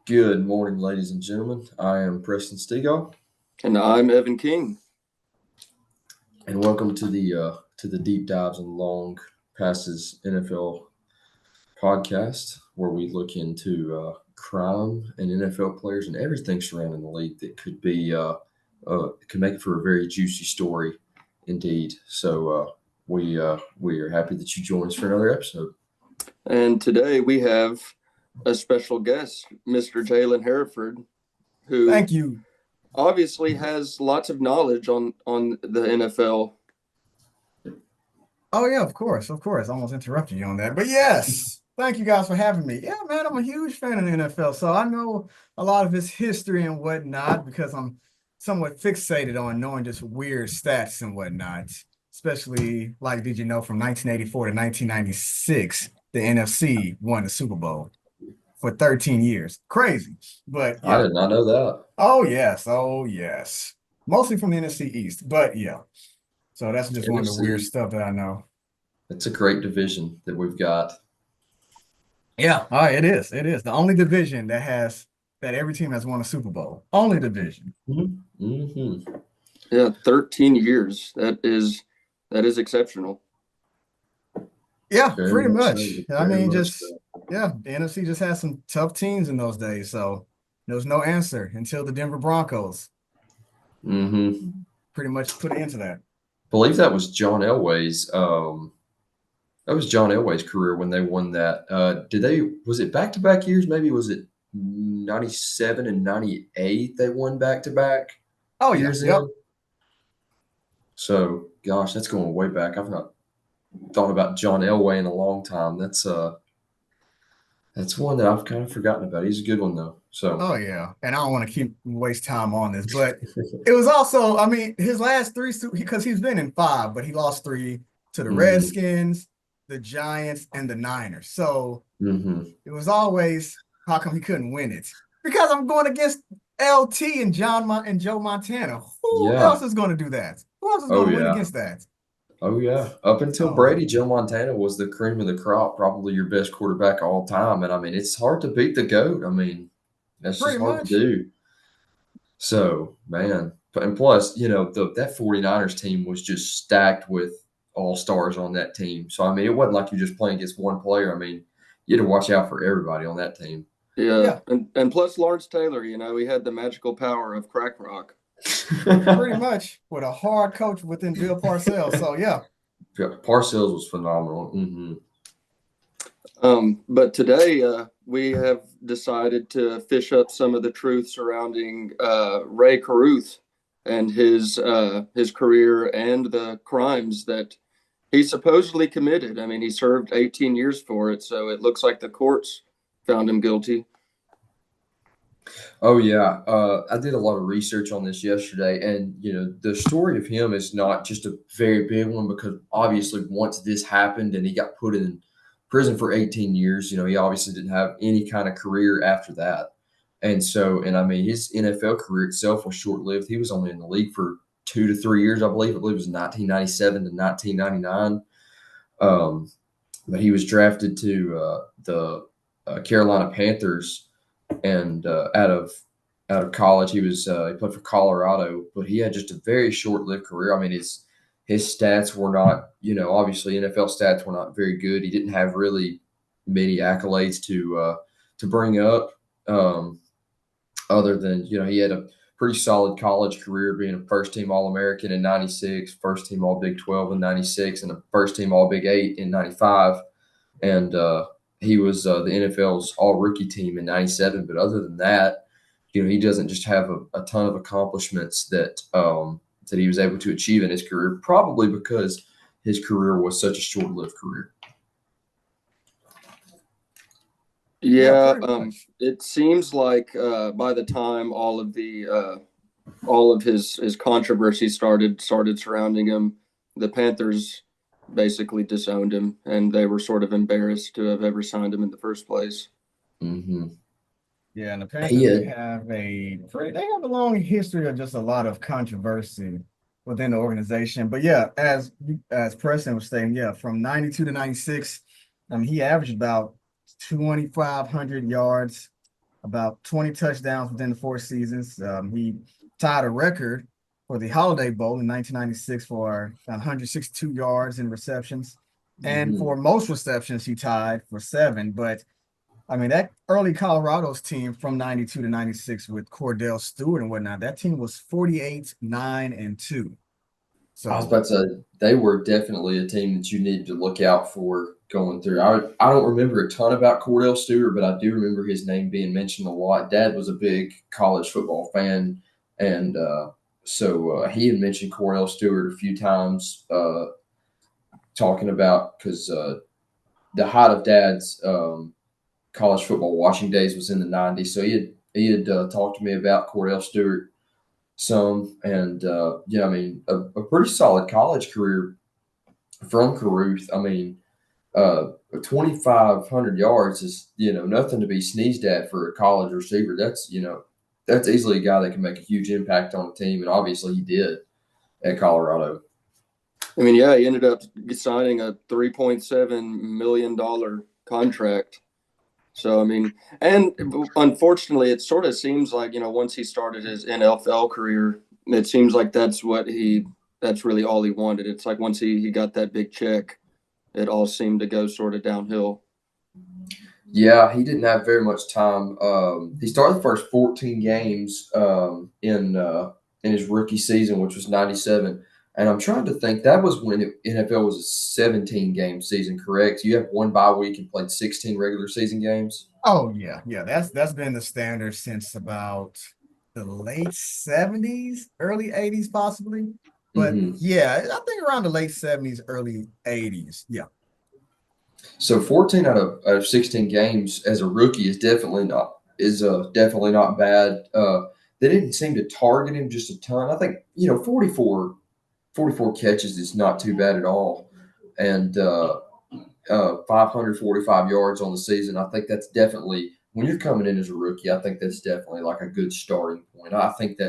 Good morning, ladies and gentlemen. I am Preston Stegall, And I'm Evan King. and welcome to the deep dives and long passes NFL podcast, where we look into crime and NFL players and everything surrounding the league that could make for a very juicy story, indeed. We are happy that you joined us for another episode. And today we have a special guest, Mr. Jalen Hereford, who Thank you. obviously has lots of knowledge on the NFL. Oh yeah, of course, of course. I almost interrupted you on that, but yes, thank you guys for having me. Yeah, man, I'm a huge fan of the NFL, so I know a lot of its history and whatnot because I'm somewhat fixated on knowing just weird stats and whatnot. Especially like, did you know from 1984 to 1996, the NFC won the Super Bowl for 13 years? Crazy, but I yeah. did not know that. Oh yes. Mostly from the NFC East, but yeah. So that's just one of the weird NFC, stuff that I know. it's a great division that we've got. Yeah, it is. It is the only division that every team has won a Super Bowl. Only division. Mm-hmm. Yeah, 13 years. That is exceptional. Yeah, Very pretty much so. much. I Very mean, much just so. yeah, the NFC just had some tough teams in those days. So there was no answer until the Denver Broncos Mm-hmm. pretty much put an end to that. Believe that was John Elway's. That was John Elway's career when they won that. Did they? Was it back to back years? Maybe was it 97 and 98? They won back to back Oh yeah, years yep. in. So, gosh, that's going way back. I've not thought about John Elway in a long time. That's one that I've kind of forgotten about. He's a good one though. So, Oh yeah, and I don't want to keep waste time on this, but it was also, I mean, his last three because he's been in five, but he lost three to the mm-hmm, Redskins, the Giants, and the Niners. So mm-hmm. it was always how come he couldn't win it? Because I'm going against LT and and Joe Montana. Who Yeah. else is going to do that? Who else is Oh going to win yeah. against that? Oh yeah. Up until So Brady, Joe Montana was the cream of the crop, probably your best quarterback of all time. And I mean, it's hard to beat the GOAT. I mean, that's just pretty hard to much, do. So, man, and plus, that 49ers team was just stacked with all stars on that team. So, I mean, it wasn't like you're just playing against one player. I mean, you had to watch out for everybody on that team. Yeah, yeah, and plus Lawrence Taylor, he had the magical power of crack rock. pretty much with a hard coach within Bill Parcells. So yeah, Parcells was phenomenal. Mm-hmm. But today we have decided to fish up some of the truth surrounding Ray Carruth and his career and the crimes that he supposedly committed. I mean, he served 18 years for it, so it looks like the courts found him guilty. Oh yeah, I did a lot of research on this yesterday, and the story of him is not just a very big one because obviously once this happened and he got put in prison for 18 years, he obviously didn't have any kind of career after that, and I mean his NFL career itself was short lived. He was only in the league for 2 to 3 years, I believe. I believe it was 1997 to 1999. Um, but he was drafted to the Carolina Panthers and out of college he played for Colorado, but he had just a very short-lived career. I mean his stats were not, obviously NFL stats were not very good. He didn't have really many accolades to bring up, um, other than he had a pretty solid college career, being a first team All-American in '96, first team All Big 12 in '96, and a first team All Big 8 in '95, and he was the NFL's All Rookie team in '97. But other than that, he doesn't just have a ton of accomplishments that he was able to achieve in his career, probably because his career was such a short-lived career. yeah, Yeah, pretty much. it seems like by the time all of his controversy started surrounding him, the Panthers basically disowned him, and they were sort of embarrassed to have ever signed him in the first place. Mm-hmm. Yeah, and the Panthers Yeah. they have a long history of just a lot of controversy within the organization. But yeah, as Preston was saying, yeah, from 92 to 96, I mean he averaged about 2,500 yards, about 20 touchdowns within the 4 seasons. He tied a record for the Holiday Bowl in 1996 for 162 yards in receptions. And Mhm. for most receptions, he tied for seven. But I mean, that early Colorado's team from 92 to 96 with Cordell Stewart and whatnot, that team was 48, 9, and 2. I was So, about to say they were definitely a team that you needed to look out for going through. I don't remember a ton about Cordell Stewart, but I do remember his name being mentioned a lot. Dad was a big college football fan, and so he had mentioned Cordell Stewart a few times, talking about because the height of Dad's college football watching days was in the '90s. So he had talked to me about Cordell Stewart some, and yeah, I mean a pretty solid college career from Carruth. I mean, 2,500 yards is nothing to be sneezed at for a college receiver. That's easily a guy that can make a huge impact on a team, and obviously he did at Colorado. I mean, yeah, he ended up signing a $3.7 million contract. So, I mean, and unfortunately, it sort of seems like, once he started his NFL career, it seems like that's really all he wanted. It's like once he got that big check, it all seemed to go sort of downhill. Yeah, he didn't have very much time. He started the first 14 games in his rookie season, which was '97. And I'm trying to think that was when NFL was a 17 game season, correct? You have one bye week and played 16 regular season games. oh yeah, yeah, that's been the standard since about the late 70s, early 80s, possibly. But Hmm. yeah, I think around the late 70s, early 80s. Yeah. So 14 out of 16 games as a rookie is definitely not bad. They didn't seem to target him just a ton. I think 44 catches is not too bad at all, and 545 yards on the season. I think that's definitely when you're coming in as a rookie. I think that's definitely like a good starting point. I think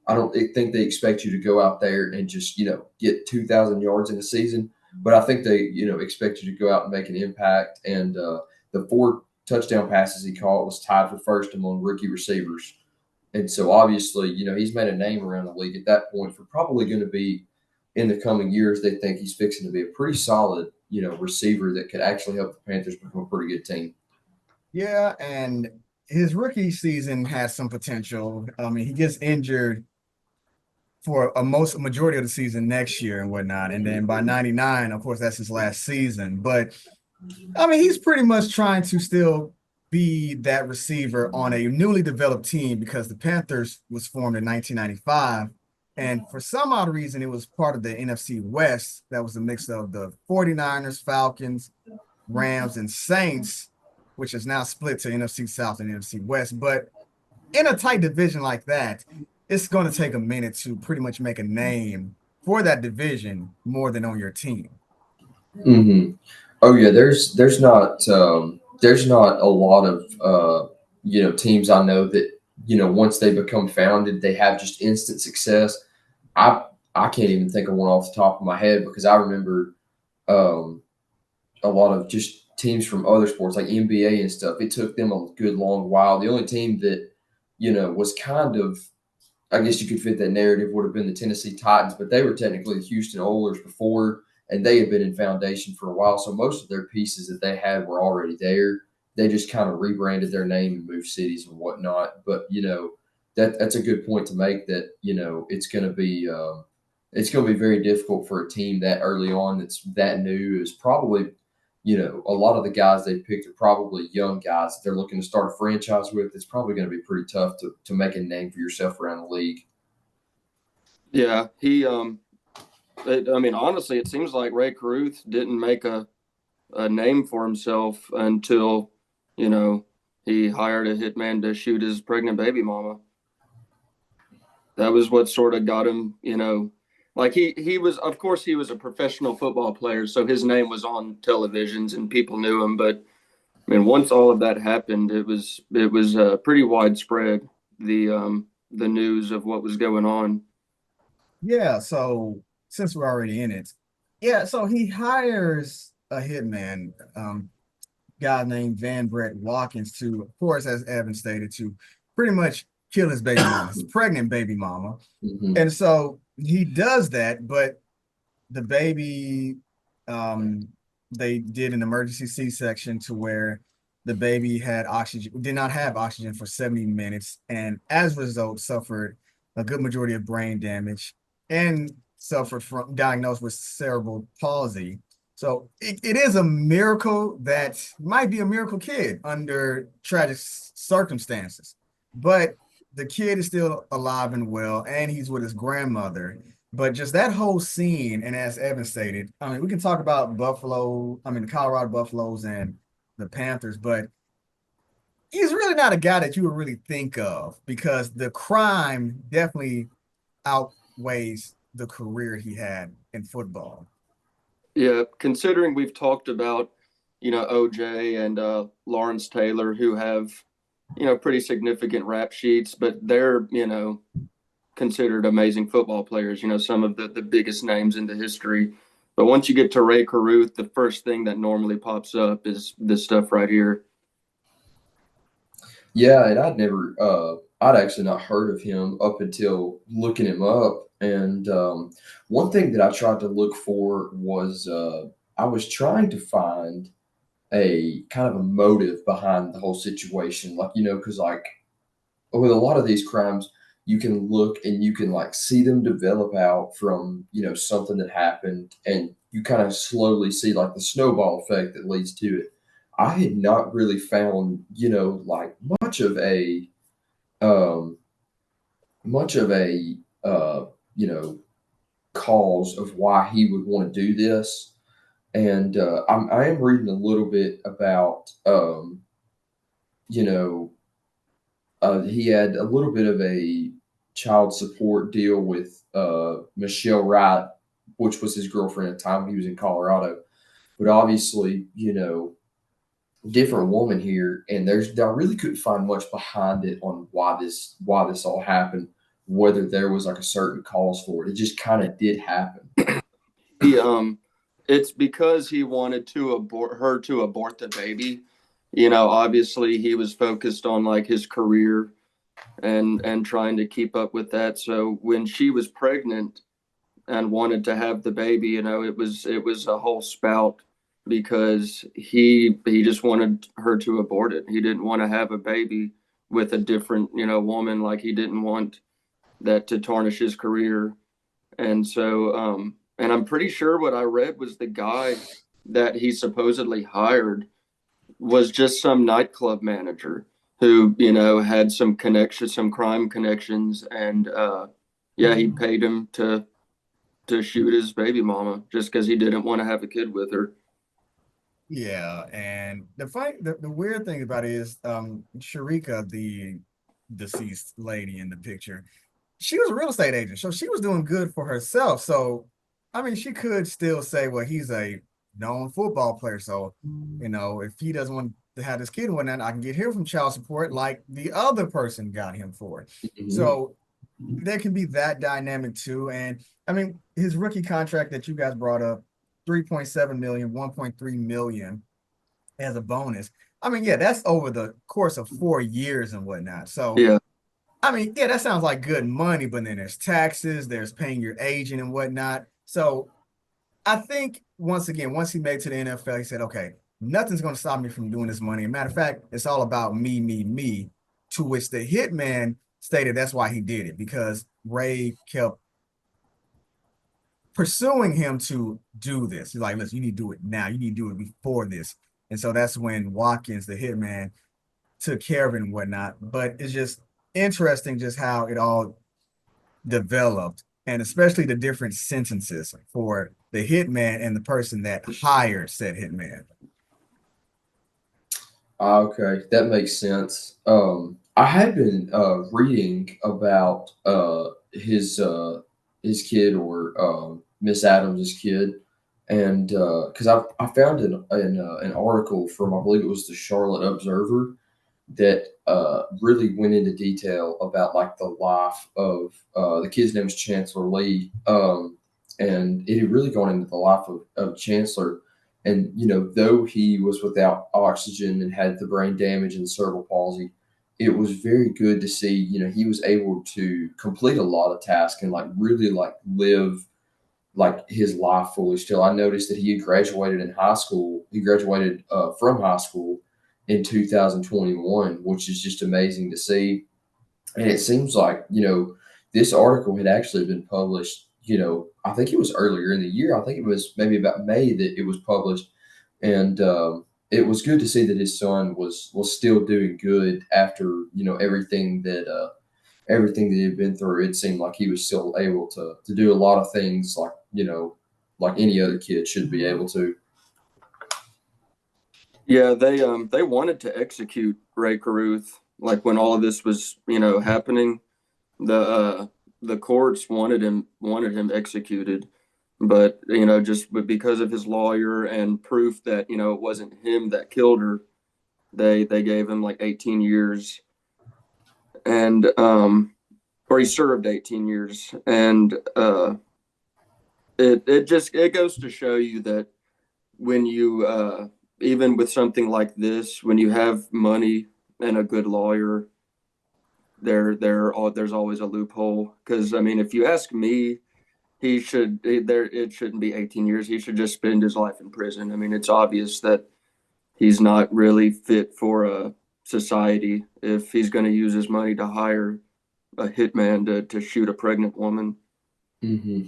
I don't think they expect you to go out there and just get 2,000 yards in a season, but I think they expect you to go out and make an impact. And the 4 touchdown passes he caught was tied for first among rookie receivers. And so obviously, he's made a name around the league at that point for probably going to be in the coming years. They think he's fixing to be a pretty solid, receiver that could actually help the Panthers become a pretty good team. Yeah, and his rookie season has some potential. I mean, he gets injured for a majority of the season next year and whatnot. And then by 99, of course, that's his last season. But I mean, he's pretty much trying to still be that receiver on a newly developed team because the Panthers was formed in 1995. And for some odd reason, it was part of the NFC West. That was a mix of the 49ers, Falcons, Rams, and Saints, which is now split to NFC South and NFC West. But in a tight division like that, it's going to take a minute to pretty much make a name for that division more than on your team. Hmm. Oh yeah, there's not a lot of teams I know that once they become founded they have just instant success. I I can't even think of one off the top of my head because I remember um, a lot of just teams from other sports like NBA and stuff. It took them a good long while. The only team that was kind of, I guess you could fit that narrative, would have been the Tennessee Titans, but they were technically the Houston Oilers before, and they had been in foundation for a while. So most of their pieces that they had were already there. They just kind of rebranded their name and moved cities and whatnot. But that's a good point to make. That it's going to be very difficult for a team that early on that's that new. Is probably a lot of the guys they picked are probably young guys that they're looking to start a franchise with. It's probably going to be pretty tough to make a name for yourself around the league. Yeah, I mean, honestly, it seems like Ray Carruth didn't make a name for himself until, you know, he hired a hitman to shoot his pregnant baby mama. That was what sort of got him, like he was, of course, he was a professional football player, so his name was on televisions and people knew him. But I mean, once all of that happened, it was pretty widespread, the news of what was going on. Yeah, so since we're already in it, yeah, so he hires a hitman. guy named Van Brett Watkins to, of course, as Evan stated, to pretty much kill his baby mama, his pregnant baby mama. Hmm. And so he does that, but the baby, um, they did an emergency C-section to where the baby had oxygen, did not have oxygen for 70 minutes, and as a result, suffered a good majority of brain damage and suffered from diagnosed with cerebral palsy. So it is a miracle that might be a miracle kid under tragic circumstances. But the kid is still alive and well, and he's with his grandmother. But just that whole scene, and as Evan stated, I mean, we can talk about Buffalo, I mean, the Colorado Buffaloes and the Panthers, but he's really not a guy that you would really think of because the crime definitely outweighs the career he had in football. Yeah, considering we've talked about, OJ and Lawrence Taylor, who have, pretty significant rap sheets, but they're, considered amazing football players, some of the biggest names in the history. But once you get to Ray Carruth, the first thing that normally pops up is this stuff right here. Yeah, and I'd actually not heard of him up until looking him up. And one thing that I tried to look for was I was trying to find a kind of a motive behind the whole situation. Like, because like with a lot of these crimes, you can look and you can like see them develop out from, something that happened, and you kind of slowly see like the snowball effect that leads to it. I had not really found, like um much of a you know, cause of why he would want to do this. And I am reading a little bit about you know, he had a little bit of a child support deal with Michelle Wright, which was his girlfriend at the time he was in Colorado. But obviously, different woman here, and I really couldn't find much behind it on why this all happened, whether there was like a certain cause for it. It just kind of did happen. He it's because he wanted to abort the baby. Obviously he was focused on like his career and trying to keep up with that. So when she was pregnant and wanted to have the baby, it was a whole spout because he just wanted her to abort it. He didn't want to have a baby with a different, woman. Like he didn't want that to tarnish his career. And so and I'm pretty sure what I read was the guy that he supposedly hired was just some nightclub manager who, had some connections, some crime connections, and yeah, he paid him to shoot his baby mama just because he didn't want to have a kid with her. Yeah, and the weird thing about it is Sharika, the deceased lady in the picture, she was a real estate agent, so she was doing good for herself. So, I mean, she could still say, well, he's a known football player. So, if he doesn't want to have this kid and whatnot, I can get him from child support like the other person got him for. Mhm. So there can be that dynamic too. And I mean, his rookie contract that you guys brought up, 3.7 million, 1.3 million as a bonus. I mean, yeah, that's over the course of 4 years and whatnot. So Yeah, I mean, yeah, that sounds like good money, but then there's taxes, there's paying your agent and whatnot. So I think once again, once he made it to the NFL, he said, okay, nothing's going to stop me from doing this money. Matter of fact, it's all about me, me, me. To which the hitman stated that's why he did it because Ray kept pursuing him to do this. He's like, listen, you need to do it now. You need to do it before this. And so that's when Watkins, the hitman, took care of it and whatnot. But it's just interesting just how it all developed, and especially the different sentences for the hitman and the person that hired said hitman. Okay, that makes sense. I had been reading about his kid, or Miss Adams' kid, and because I found an article from, I believe it was the Charlotte Observer, that really went into detail about like the life of the kid's name is Chancellor Lee, and it had really gone into the life of Chancellor. And, though he was without oxygen and had the brain damage and cerebral palsy, it was very good to see, he was able to complete a lot of tasks and like really like live like his life fully still. I noticed that he had graduated in high school. He graduated from high school in 2021, which is just amazing to see. And it seems like, this article had actually been published, I think it was earlier in the year. I think it was maybe about May that it was published. And it was good to see that his son was still doing good after, everything that he had been through. It seemed like he was still able to do a lot of things like, like any other kid should be able to. Yeah, they wanted to execute Ray Carruth like when all of this was, happening. The courts wanted him executed, but just because of his lawyer and proof that it wasn't him that killed her, they gave him like 18 years, and or he served 18 years, and it goes to show you that when you even with something like this, when you have money and a good lawyer, there's always a loophole. Because I mean, if you ask me, it shouldn't be 18 years. He should just spend his life in prison. I mean, it's obvious that he's not really fit for a society if he's going to use his money to hire a hitman to shoot a pregnant woman. Hmm.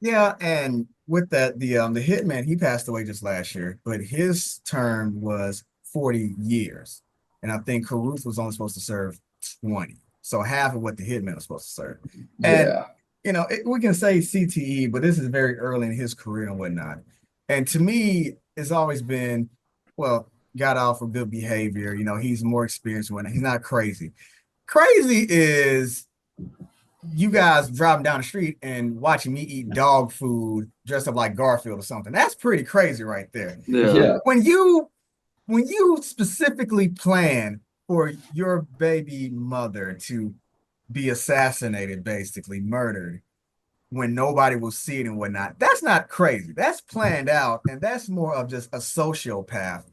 Yeah, and with that, the hitman, he passed away just last year, but his term was 40 years. And I think Carruth was only supposed to serve 20. So half of what the hitman was supposed to serve. And Yeah. we can say CTE, but this is very early in his career and whatnot. And to me, it's always been, well, got out for good behavior. He's more experienced when he's not crazy. Crazy is you guys driving down the street and watching me eat dog food dressed up like Garfield or something. That's pretty crazy right there. Yeah, Yeah. When you specifically plan for your baby mother to be assassinated, basically murdered, when nobody will see it and whatnot, that's not crazy. That's planned out, and that's more of just a sociopath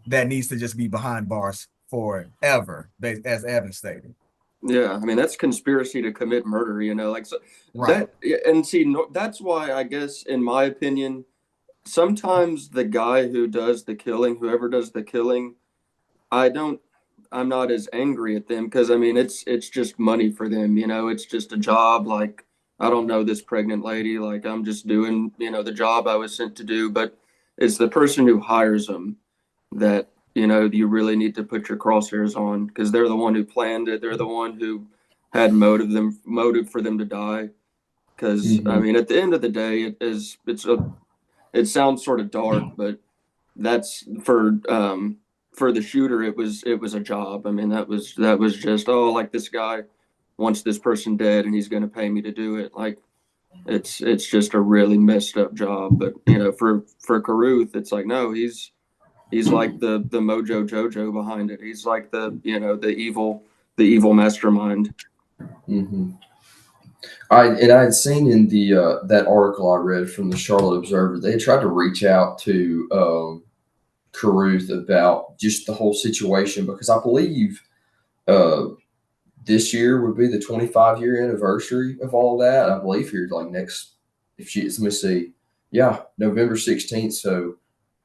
that needs to just be behind bars forever, as Evan stated. yeah. I mean, that's conspiracy to commit murder. Like so Right. and see, no, that's why I guess, in my opinion, sometimes the guy who does the killing, whoever does the killing, I don't. I'm not as angry at them because I mean it's just money for them. It's just a job. Like I don't know this pregnant lady. Like I'm just doing the job I was sent to do. But it's the person who hires them that you really need to put your crosshairs on because they're the one who planned it. They're the one who had motive for them to die. Because I Hmm. mean, at the end of the day, it sounds sort of dark, but that's for the shooter. It was a job. I mean, that was just, oh, like this guy wants this person dead and he's going to pay me to do it. Like it's just a really messed up job. But for Carruth, it's like, no, he's like the Mojo Jojo behind it. He's like the evil mastermind. Hmm. I had seen in the that article I read from the Charlotte Observer, they had tried to reach out to Carruth about just the whole situation because I believe uh, this year would be the 25-year anniversary of all that. I believe here like next, if she let me see, yeah, November 16th. So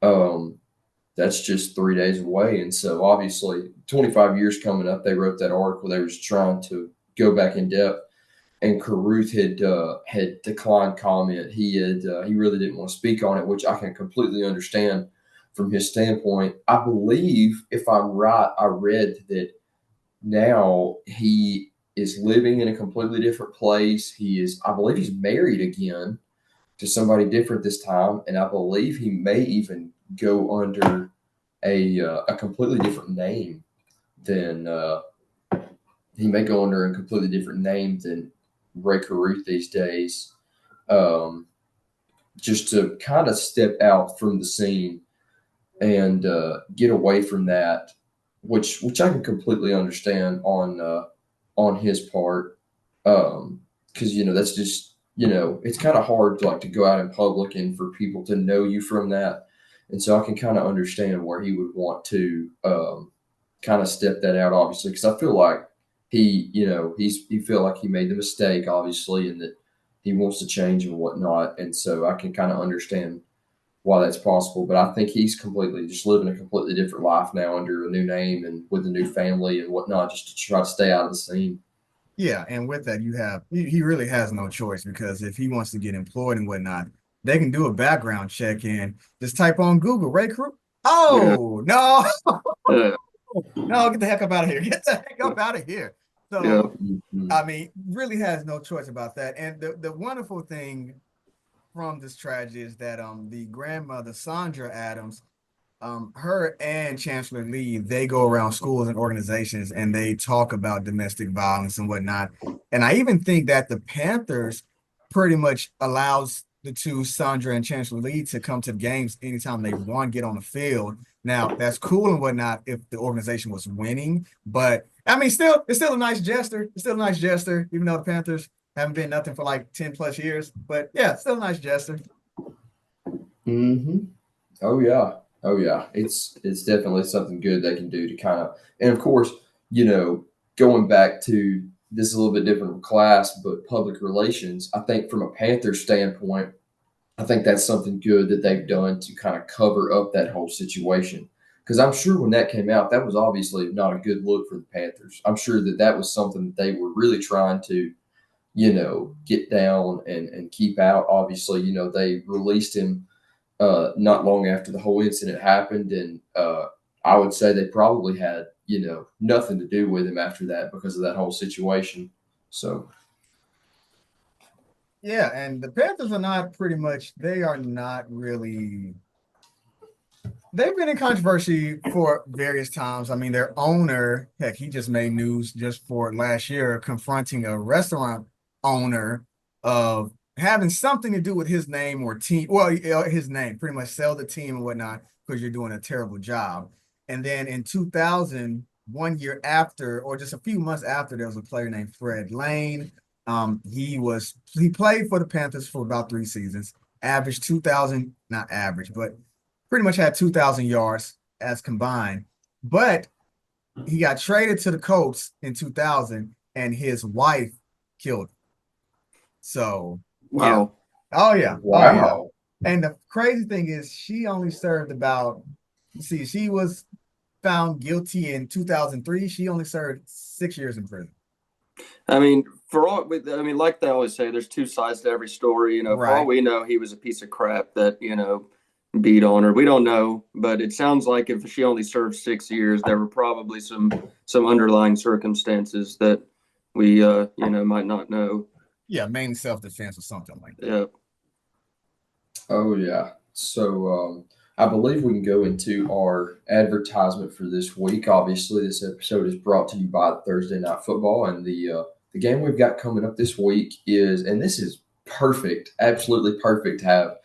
um, that's just 3 days away, and so obviously 25 years coming up. They wrote that article. They was trying to go back in depth, and Carruth had declined comment. He really didn't want to speak on it, which I can completely understand from his standpoint. I believe, if I'm right, I read that now he is living in a completely different place. I believe he's married again to somebody different this time, and I believe he may even go under a completely different name than he may go under a completely different name than Ray Carruth these days, um, just to kind of step out from the scene and get away from that, which I can completely understand on his part, because that's just it's kind of hard to like to go out in public and for people to know you from that. And so I can kind of understand where he would want to kind of step that out, obviously, because I feel like he feel like he made the mistake, obviously, and that he wants to change and whatnot. And so I can kind of understand why that's possible. But I think he's completely just living a completely different life now under a new name and with a new family and whatnot, just to try to stay out of the scene. Yeah, and with that, he really has no choice because if he wants to get employed and whatnot, they can do a background check and just type on Google Ray Crew. Yeah, Oh no, yeah, no, get the heck up out of here. Get the heck up out of here. yeah. So, Mhm. I mean, really has no choice about that. And the wonderful thing from this tragedy is that the grandmother, Sandra Adams, her and Chancellor Lee, they go around schools and organizations and they talk about domestic violence and whatnot. And I even think that the Panthers pretty much allows the two, Sandra and Chancellor Lee, to come to the games anytime they want, get on the field. Now, that's cool and whatnot if the organization was winning, but I mean, it's still a nice gesture. It's still a nice gesture, even though the Panthers haven't been nothing for like 10 plus years. But yeah, still a nice gesture. Mm-hmm. Oh yeah. Oh yeah. It's definitely something good they can do to kind of, and of course, you know, going back to this is a little bit different class, but public relations. I think from a Panther standpoint, I think that's something good that they've done to kind of cover up that whole situation. Because I'm sure when that came out, that was obviously not a good look for the Panthers. I'm sure that that was something that they were really trying to, get down and keep out. Obviously, they released him not long after the whole incident happened, and I would say they probably had nothing to do with him after that because of that whole situation. So Yeah, and the Panthers are not pretty much, they are not really, they've been in controversy for various times. I mean, their owner, heck, he just made news just for last year confronting a restaurant owner of having something to do with his name or team. Well, his name, pretty much sell the team and whatnot because you're doing a terrible job. And then in 2000, 1 year after, or just a few months after, there was a player named Fred Lane. He played for the Panthers for about 3 seasons, averaged 2,000, not average, but pretty much had 2,000 yards as combined. But he got traded to the Colts in 2000, and his wife killed him. So, yeah. Wow. Oh, yeah. Oh, yeah. wow. And the crazy thing is, she only served about, see, she was found guilty in 2003. She only served 6 years in prison. I mean, I mean, like they always say, there's two sides to every story. For all Right. we know, he was a piece of crap that beat on her. We don't know, but it sounds like if she only served 6 years, there were probably some underlying circumstances that we might not know. Yeah, mainly self-defense or something like that. Yeah. Oh yeah. So I believe we can go into our advertisement for this week. Obviously, this episode is brought to you by Thursday Night Football, and the game we've got coming up this week is, and this is perfect, absolutely perfect to have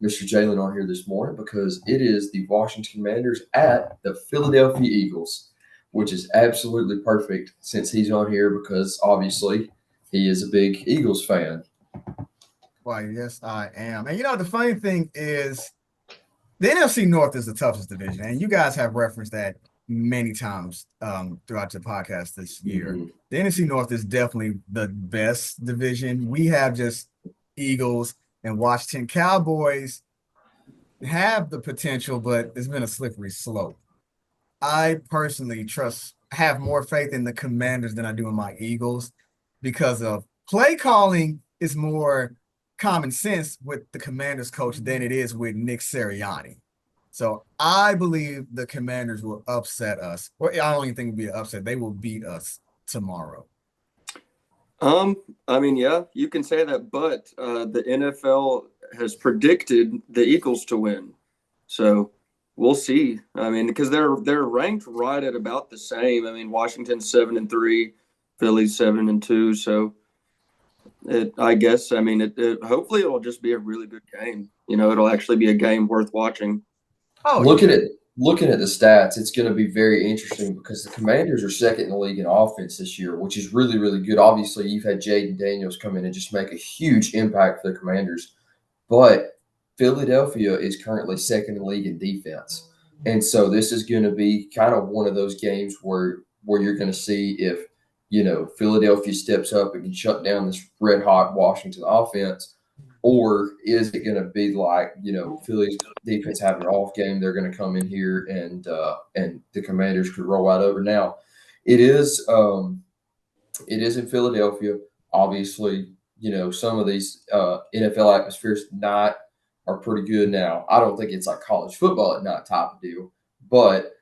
Mr. Jalen on here this morning because it is the Washington Commanders at the Philadelphia Eagles, which is absolutely perfect since he's on here because obviously he is a big Eagles fan. Why, yes, I am. And the funny thing is, the NFC North is the toughest division, and you guys have referenced that many times throughout the podcast this year. Mhm. The NFC North is definitely the best division. We have just Eagles and Washington. Cowboys have the potential, but it's been a slippery slope. I personally have more faith in the Commanders than I do in my Eagles because of play calling is more common sense with the Commanders coach than it is with Nick Sirianni. So I believe the Commanders will upset us. Or I don't even think it'll be an upset. They will beat us tomorrow. I mean, yeah, you can say that, but the NFL has predicted the Eagles to win, so we'll see. I mean, because they're ranked right at about the same. I mean, Washington's 7-3, Philly's 7-2, so I guess. I mean, hopefully it'll just be a really good game. It'll actually be a game worth watching. Oh, Looking yeah. at looking at the stats, it's going to be very interesting because the Commanders are second in the league in offense this year, which is really, really good. Obviously, you've had Jaden Daniels come in and just make a huge impact for the Commanders. But Philadelphia is currently second in the league in defense. And so this is going to be kind of one of those games where you're going to see if, Philadelphia steps up and can shut down this red hot Washington offense, or is it going to be like, Philly's defense having an off game? They're going to come in here and the Commanders could roll out over. Now, it is in Philadelphia. Obviously, some of these NFL atmospheres not are pretty good now. I don't think it's like college football at night type of deal, but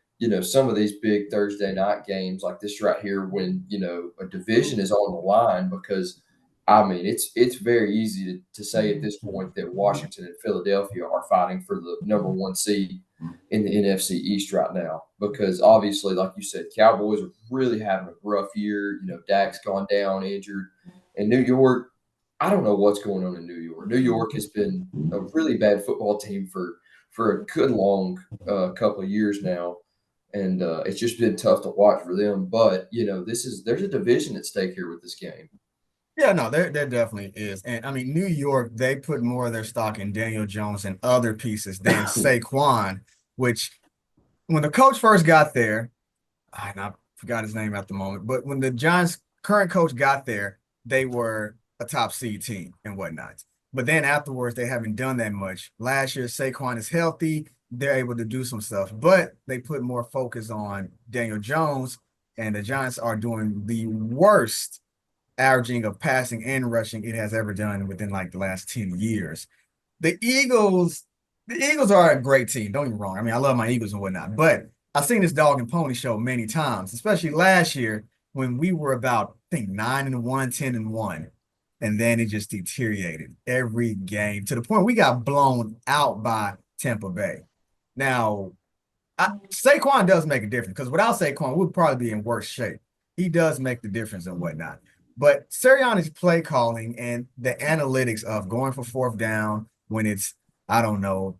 some of these big Thursday night games like this right here, when a division is on the line, because I mean it's very easy to say at this point that Washington and Philadelphia are fighting for the number one seed in the NFC East right now, because obviously, like you said, Cowboys are really having a rough year. Dak's gone down injured, and New York, I don't know what's going on in New York. New York has been a really bad football team for a good long couple of years now, and it's just been tough to watch for them. But there's a division at stake here with this game. Yeah, no, there definitely is. And I mean, New York, they put more of their stock in Daniel Jones and other pieces than Saquon, which when the coach first got there, I forgot his name at the moment, but when the Giants' current coach got there, they were a top seed team and whatnot. But then afterwards, they haven't done that much. Last year, Saquon is healthy. They're able to do some stuff, but they put more focus on Daniel Jones, and the Giants are doing the worst averaging of passing and rushing it has ever done within like the last 10 years. The Eagles, the Eagles are a great team. Don't get me wrong. I mean, I love my Eagles and whatnot, but I've seen this dog and pony show many times, especially last year when we were about, I think, 9-1, 10-1. And then it just deteriorated every game to the point we got blown out by Tampa Bay. Now, Saquon does make a difference, because without Saquon, we'd probably be in worse shape. He does make the difference and whatnot. But Sirianni's play calling and the analytics of going for fourth down when it's, I don't know,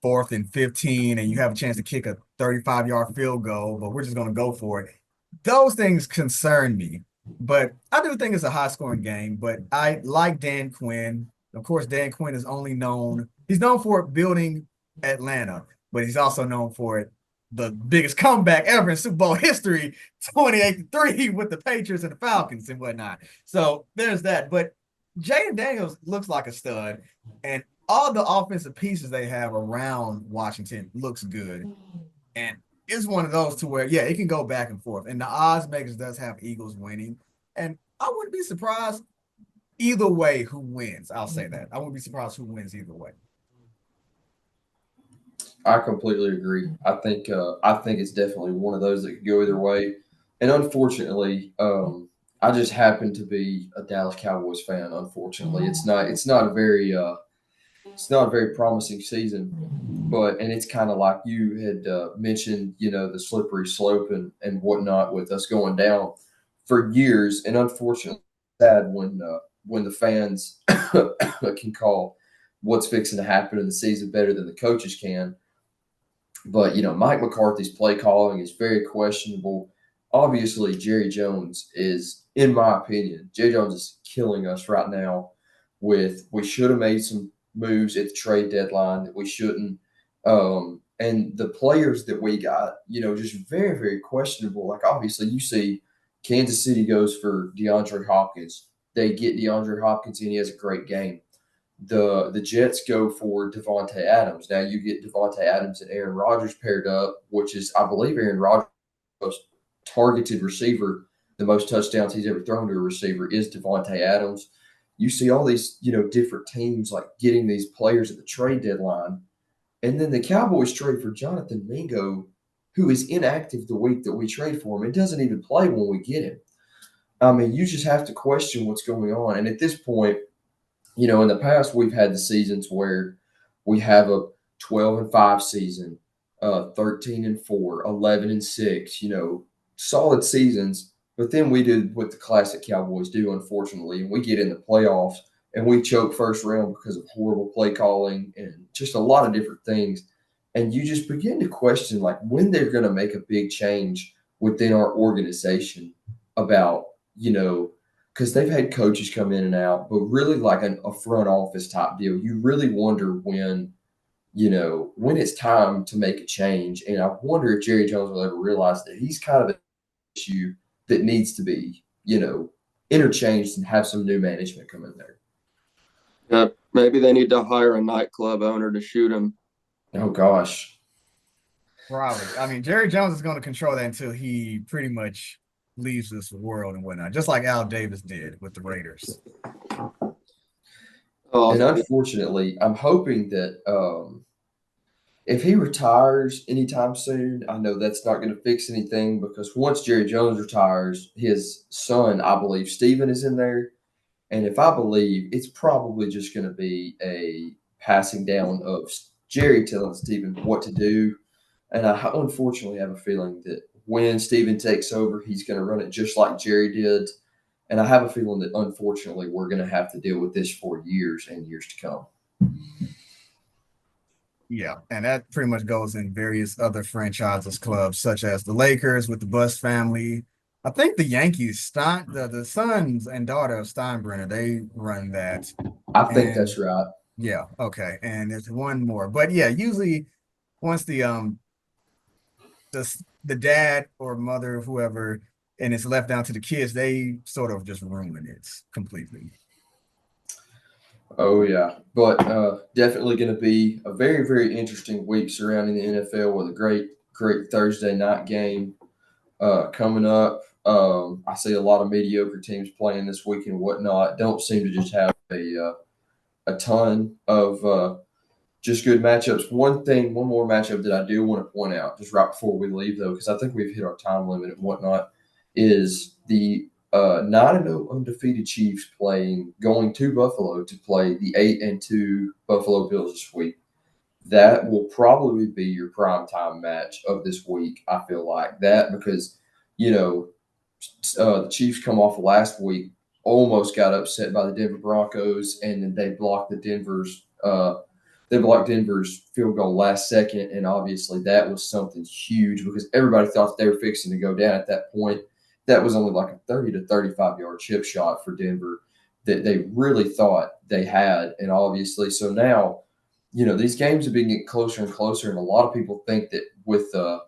4th and 15, and you have a chance to kick a 35-yard field goal, but we're just going to go for it. Those things concern me. But I do think it's a high-scoring game. But I like Dan Quinn. Of course, Dan Quinn is he's known for building Atlanta, but he's also known for it the biggest comeback ever in Super Bowl history, 28-3 with the Patriots and the Falcons and whatnot. So there's that. But Jaden Daniels looks like a stud, and all the offensive pieces they have around Washington looks good. And it's one of those to where, yeah, it can go back and forth. And the odds makers does have Eagles winning. And I wouldn't be surprised either way who wins. I'll say that. I wouldn't be surprised who wins either way. I completely agree. I think it's definitely one of those that could go either way. And unfortunately, I just happen to be a Dallas Cowboys fan. Unfortunately, it's not a very promising season. And it's kind of like you had mentioned, the slippery slope and whatnot with us going down for years. And unfortunately, it's sad when the fans can call what's fixing to happen in the season better than the coaches can. But Mike McCarthy's play calling is very questionable. Obviously, Jerry Jones is, in my opinion, Jerry Jones is killing us right now. We should have made some moves at the trade deadline that we shouldn't. And the players that we got, just very, very questionable. Like, obviously, you see Kansas City goes for DeAndre Hopkins. They get DeAndre Hopkins, and he has a great game. The Jets go for Devontae Adams. Now you get Devontae Adams and Aaron Rodgers paired up, which is, I believe, Aaron Rodgers' most targeted receiver. The most touchdowns he's ever thrown to a receiver is Devontae Adams. You see all these, different teams like getting these players at the trade deadline. And then the Cowboys trade for Jonathan Mingo, who is inactive the week that we trade for him. It doesn't even play when we get him. I mean, you just have to question what's going on. And at this point, in the past, we've had the seasons where we have a 12-5 season, 13-4, 11-6, solid seasons. But then we did what the classic Cowboys do, unfortunately, and we get in the playoffs and we choke first round because of horrible play calling and just a lot of different things. And you just begin to question, like, when they're going to make a big change within our organization about, because they've had coaches come in and out, but really like a front office type deal. You really wonder when when it's time to make a change. And I wonder if Jerry Jones will ever realize that he's kind of an issue that needs to be, interchanged and have some new management come in there. Yeah, maybe they need to hire a nightclub owner to shoot him. Oh gosh. Probably. I mean, Jerry Jones is going to control that until he pretty much leaves this world and whatnot, just like Al Davis did with the Raiders. And Oh, unfortunately, I'm hoping that if he retires anytime soon, I know that's not going to fix anything because once Jerry Jones retires, his son, I believe, Steven, is in there. And if I believe, it's probably just going to be a passing down of Jerry telling Steven what to do. And I unfortunately have a feeling that when Steven takes over, he's going to run it just like Jerry did. And I have a feeling that unfortunately we're going to have to deal with this for years and years to come. Yeah, and that pretty much goes in various other franchises clubs, such as the Lakers with the Bus family. I think the Yankees, the sons and daughter of Steinbrenner, they run that. I think And that's right. yeah, okay. And there's one more. But yeah, usually once the dad or mother, whoever, and it's left down to the kids, they sort of just ruin it completely. Oh yeah, but definitely going to be a very very interesting week surrounding the NFL with a great Thursday night game coming up. I see a lot of mediocre teams playing this week and whatnot. Don't seem to just have a ton of just good matchups. One more matchup that I do want to point out just right before we leave though, because I think we've hit our time limit and whatnot, is the 9-0 undefeated Chiefs going to Buffalo to play the 8-2 Buffalo Bills this week. That will probably be your prime time match of this week. I feel like that because you know the Chiefs come off last week, almost got upset by the Denver Broncos, and then they blocked Denver's field goal last second, and obviously that was something huge because everybody thought they were fixing to go down at that point. That was only like a 30 to 35 yard chip shot for Denver that they really thought they had, and obviously so now these games have been getting closer and closer, and a lot of people think that with the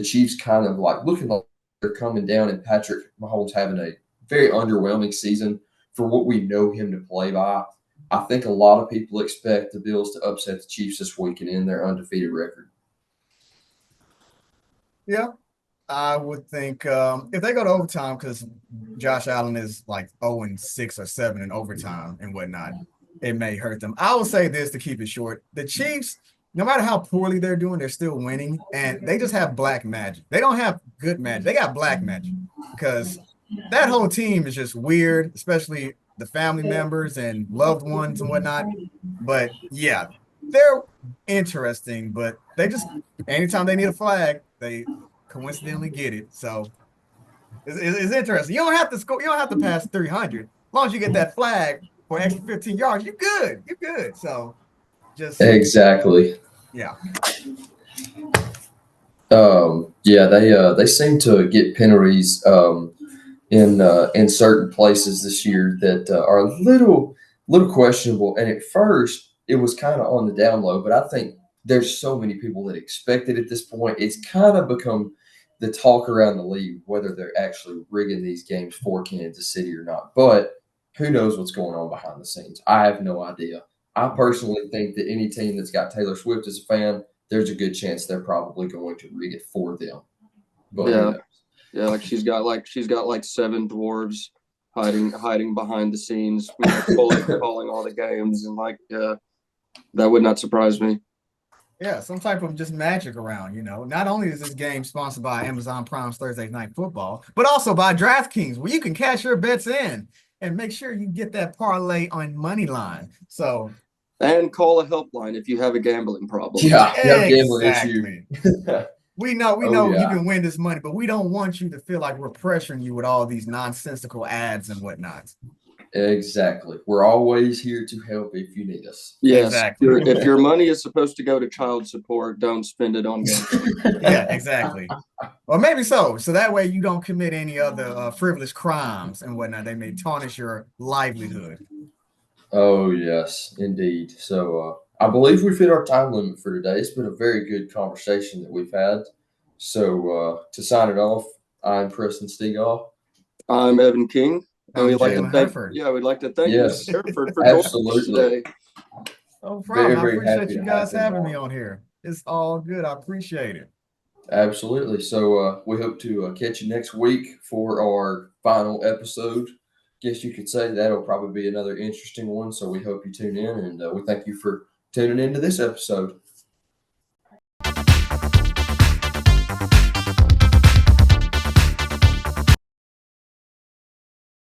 Chiefs kind of like looking like they're coming down, and Patrick Mahomes having a very underwhelming season for what we know him to play by. I think a lot of people expect the Bills to upset the Chiefs this week and end their undefeated record. Yeah, I would think if they go to overtime, because Josh Allen is like 0-6 or 7 in overtime and whatnot, it may hurt them. I will say this to keep it short. The Chiefs, no matter how poorly they're doing, they're still winning. And they just have black magic. They don't have good magic. They got black magic because that whole team is just weird, especially the family members and loved ones and whatnot. But yeah, they're interesting, but they just anytime they need a flag, they coincidentally get it. So it's interesting. You don't have to score, you don't have to pass 300. As long as you get that flag for an extra 15 yards, you're good. You're good. So just Exactly. yeah. Yeah, they seem to get penalties in certain places this year that are a little questionable. And at first, it was kind of on the down low, but I think there's so many people that expect it at this point. It's kind of become the talk around the league whether they're actually rigging these games for Kansas City or not. But who knows what's going on behind the scenes? I have no idea. I personally think that any team that's got Taylor Swift as a fan, there's a good chance they're probably going to rig it for them. But who yeah, knows? yeah. Like she's got 7 dwarves hiding behind the scenes, calling all the games, and that would not surprise me. Yeah, some type of just magic around. Not only is this game sponsored by Amazon Prime's Thursday Night Football, but also by DraftKings, where you can cash your bets in and make sure you get that parlay on money line. So And call a helpline if you have a gambling problem. Yeah, you have a gambling issue. exactly. We know you Yeah, can win this money, but we don't want you to feel like we're pressuring you with all these nonsensical ads and whatnot. exactly. We're always here to help if you need us. Yes, Exactly. if your money is supposed to go to child support, don't spend it on gambling. Yeah, exactly. Or maybe so. So that way you don't commit any other frivolous crimes and whatnot. They may tarnish your livelihood. Oh yes, indeed. So I believe we've hit our time limit for today. It's been a very good conversation that we've had. So to sign it off, I'm Preston Stegoff. I'm Evan King, and I'm we'd like to Jalen And thank Hereford. yeah, we'd like to thank Mr. yes, Hereford for joining us absolutely. today. No Very, problem. I very appreciate happy you to have guys him having me on. on here. It's all good. I appreciate it. Absolutely. So we hope to catch you next week for our final episode. Guess you could say that'll probably be another interesting one. So we hope you tune in, and we thank you for tuning into this episode.